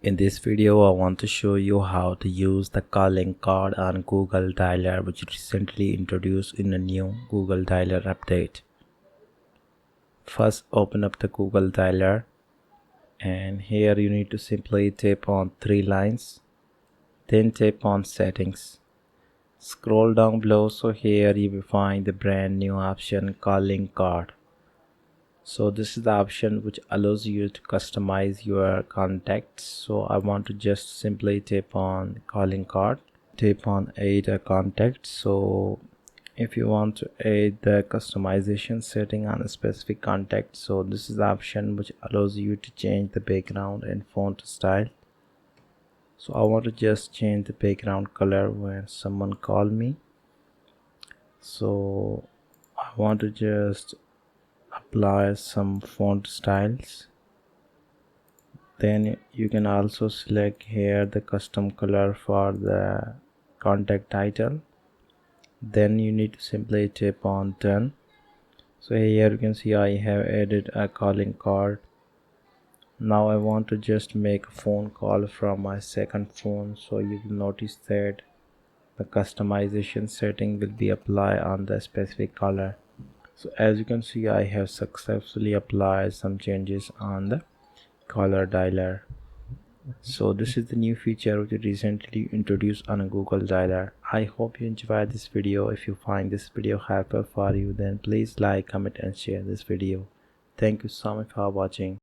In this video, I want to show you how to use the calling card on Google Dialer, which recently introduced in a new Google Dialer update. First, open up the Google Dialer, and here you need to simply tap on three lines, then tap on settings. Scroll down below, so here you will find the brand new option calling card. So this is the option which allows you to customize your contacts. So I want to just simply tap on calling card, tap on add a contact. So if you want to add the customization setting on a specific contact, so this is the option which allows you to change the background and font style. So I want to just change the background color when someone call me. So I want to just apply some font styles. Then you can also select here the custom color for the contact title. Then you need to simply tap on done. So here you can see I have added a calling card. Now I want to just make a phone call from my second phone, so you will notice that the customization setting will be applied on the specific color. So as you can see, I have successfully applied some changes on the caller dialer. So this is the new feature which is recently introduced on a Google Dialer. I hope you enjoyed this video. If you find this video helpful for you, then please like, comment and share this video. Thank you so much for watching.